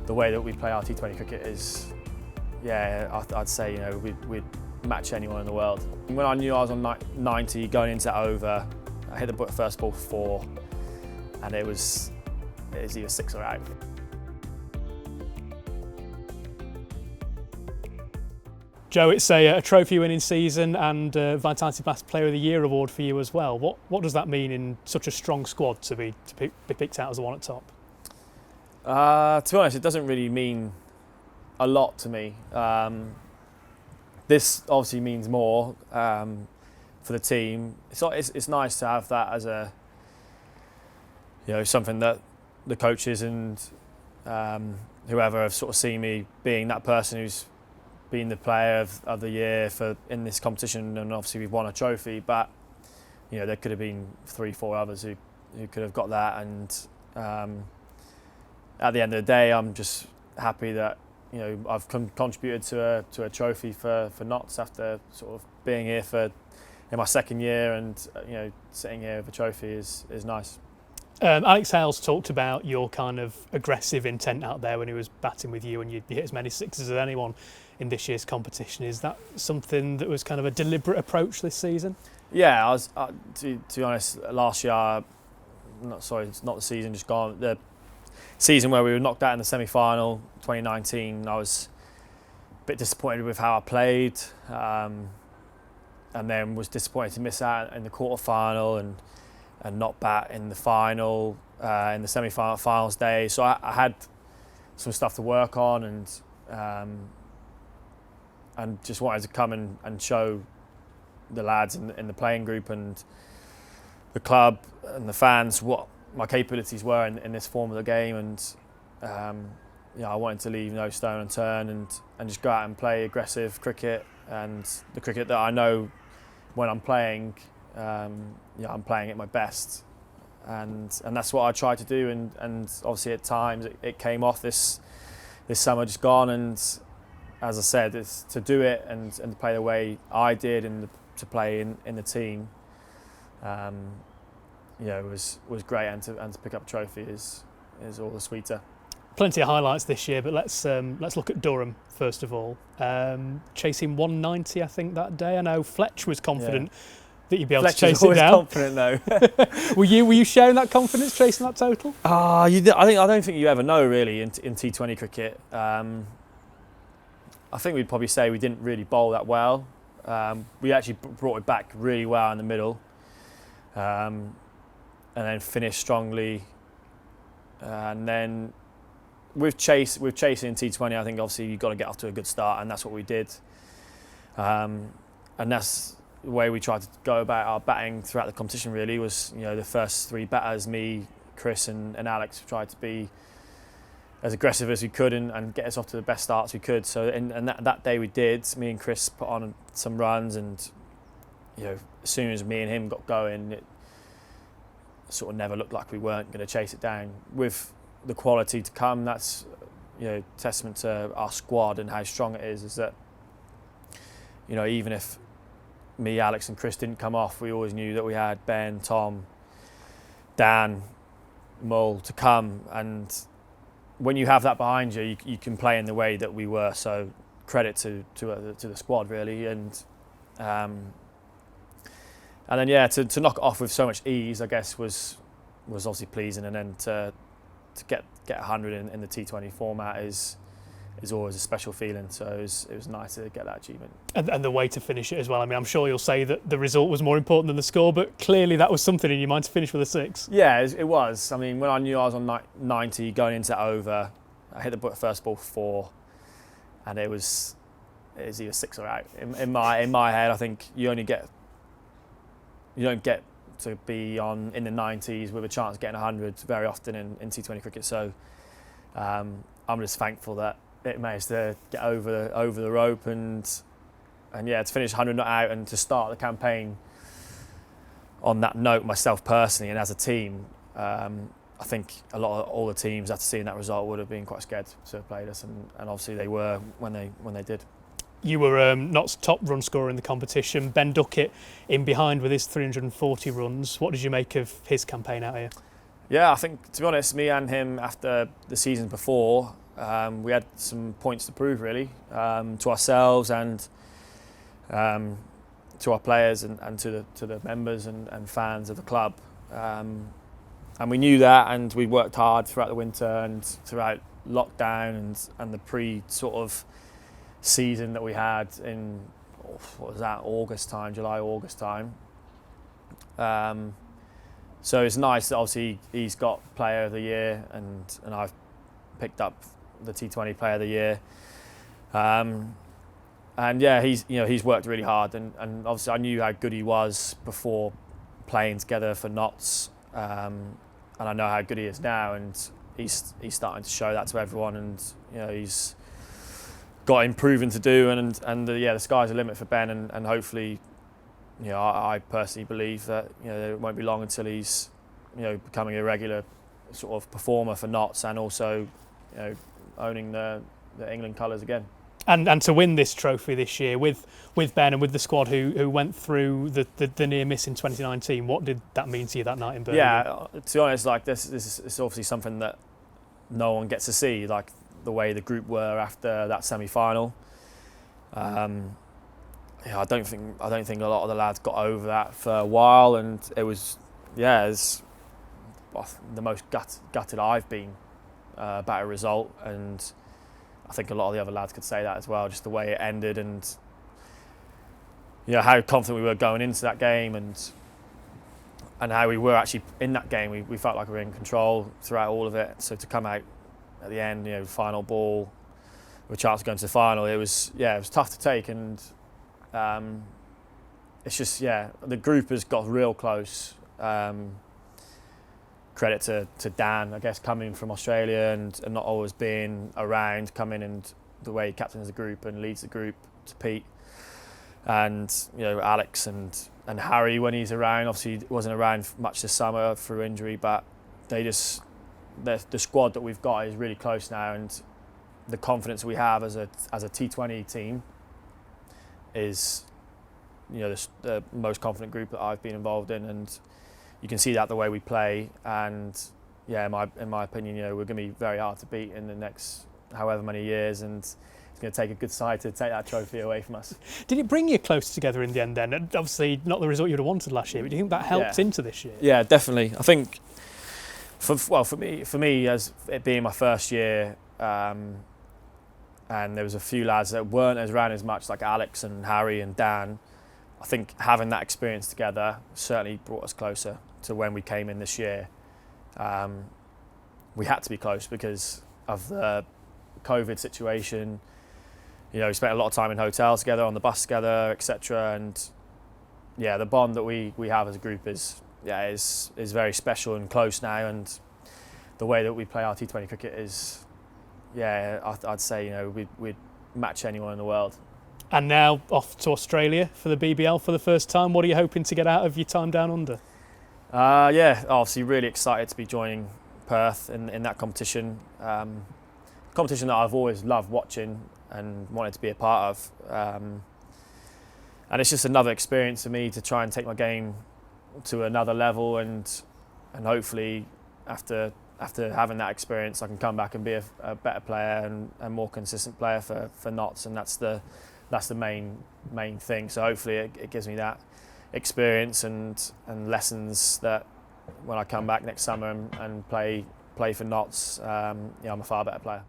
the way that we play our T20 cricket is, yeah, I'd say, you know, we'd match anyone in the world. When I knew I was on 90 going into that over, I hit the first ball for 4, and it was either 6 or out. Joe, it's a trophy winning season and Vitality Blast Player of the Year award for you as well. What does that mean in such a strong squad to be picked out as the one at top? To be honest, it doesn't really mean a lot to me. This obviously means more for the team. It's nice to have that as a, you know, something that the coaches and whoever have sort of seen me being that person who's been the player of the year in this competition, and obviously we've won a trophy, but you know, there could have been 3-4 others who could have got that, and at the end of the day I'm just happy that, you know, I've contributed to a trophy for Notts after sort of being here in my second year, and you know, sitting here with a trophy is nice. Alex Hales talked about your kind of aggressive intent out there when he was batting with you, and you hit as many sixes as anyone in this year's competition. Is that something that was kind of a deliberate approach this season? Yeah, I was. To be honest, last year, it's not the season just gone. The season where we were knocked out in the semi-final, 2019, I was a bit disappointed with how I played, and then was disappointed to miss out in the quarter-final and not bat in the final, in the semi-final finals day. So I had some stuff to work on, and just wanted to come and show the lads in the playing group and the club and the fans what my capabilities were in this form of the game. And I wanted to leave no stone unturned and just go out and play aggressive cricket, and the cricket that I know when I'm playing, I'm playing at my best, and that's what I tried to do, and obviously at times it came off this summer just gone, and as I said, it's to do it and to play the way I did and to play in the team, was great, and to pick up a trophy is all the sweeter. Plenty of highlights this year, but let's look at Durham first of all. Chasing 190, I think, that day. I know Fletch was confident that you'd be able to chase it down. Confident though. Were you sharing that confidence chasing that total? I don't think you ever know really in T20 cricket. I think we'd probably say we didn't really bowl that well. We actually brought it back really well in the middle, and then finished strongly. And then with chasing in T20, I think obviously you've got to get off to a good start, and that's what we did. And that's the way we tried to go about our batting throughout the competition. Really was, the first 3 batters, me, Chris, and Alex, tried to be as aggressive as we could and get us off to the best starts we could. So and that day we did. Me and Chris put on some runs, and as soon as me and him got going, it sort of never looked like we weren't going to chase it down. With the quality to come, that's testament to our squad and how strong it is that even if me, Alex and Chris didn't come off, we always knew that we had Ben, Tom, Dan, Mull to come, and when you have that behind you, you can play in the way that we were. So credit to the squad really, and then to knock it off with so much ease, I guess was obviously pleasing, and then to get 100 in the T20 format is always a special feeling. So it was nice to get that achievement. And the way to finish it as well. I mean, I'm sure you'll say that the result was more important than the score, but clearly that was something in your mind to finish with a 6. Yeah, it was. I mean, when I knew I was on 90 going into that over, I hit the first ball for 4, and it was either 6 or out. In my head, I think you don't get to be in the 90s with a chance of getting 100 very often in T20 cricket. So I'm just thankful that it managed to get over the rope and to finish 100 not out, and to start the campaign on that note myself personally and as a team. I think all the teams after seeing that result would have been quite scared to have played us, and obviously they were when they did. You were Notts' top run scorer in the competition. Ben Duckett in behind with his 340 runs. What did you make of his campaign out here? Yeah, I think, to be honest, me and him after the season before, we had some points to prove, really, to ourselves and to our players and to the members and fans of the club. And we knew that, and we worked hard throughout the winter and throughout lockdown and the sort of season that we had in, what was that, July, August time. So it's nice that obviously he's got Player of the Year, and I've picked up the T20 Player of the Year. And yeah, he's worked really hard, and obviously I knew how good he was before playing together for Notts, and I know how good he is now, and he's starting to show that to everyone, and he's got improving to do, and the sky's the limit for Ben, and hopefully, I personally believe that it won't be long until he's becoming a regular sort of performer for Notts, and also owning the England colours again. And to win this trophy this year with Ben and with the squad who went through the near miss in 2019, what did that mean to you that night in Birmingham? Yeah, to be honest, like this is obviously something that no one gets to see, like the way the group were after that semi-final. I don't think a lot of the lads got over that for a while, and it was the most gutted I've been about a result, and I think a lot of the other lads could say that as well, just the way it ended, and how confident we were going into that game, and how we were actually in that game. We felt like we were in control throughout all of it. So to come out at the end, final ball with a chance of going to the final, it was tough to take, and it's just the group has got real close. Credit to Dan, I guess, coming from Australia and not always being around, coming and the way he captains the group and leads the group, to Pete and Alex and Harry when he's around. Obviously he wasn't around much this summer through injury, but the squad that we've got is really close now, and the confidence we have as a T20 team is the most confident group that I've been involved in, and you can see that the way we play, and in my opinion, we're going to be very hard to beat in the next however many years, and it's going to take a good side to take that trophy away from us. Did it bring you close together in the end then? Obviously not the result you'd have wanted last year, but do you think that helped into this year? Yeah, definitely. I think for me as it being my first year, and there was a few lads that weren't around as much, like Alex and Harry and Dan. I think having that experience together certainly brought us closer to when we came in this year. We had to be close because of the COVID situation. We spent a lot of time in hotels together, on the bus together, etc. And the bond that we have as a group is very special and close now. And the way that we play our T20 cricket is, I'd say we'd match anyone in the world. And now off to Australia for the BBL for the first time. What are you hoping to get out of your time down under? Obviously really excited to be joining Perth in that competition. Competition that I've always loved watching and wanted to be a part of. And it's just another experience for me to try and take my game to another level, and hopefully after having that experience I can come back and be a better player and more consistent player for Notts, and that's the main thing. So hopefully it gives me that experience and lessons that when I come back next summer and play for Notts, I'm a far better player.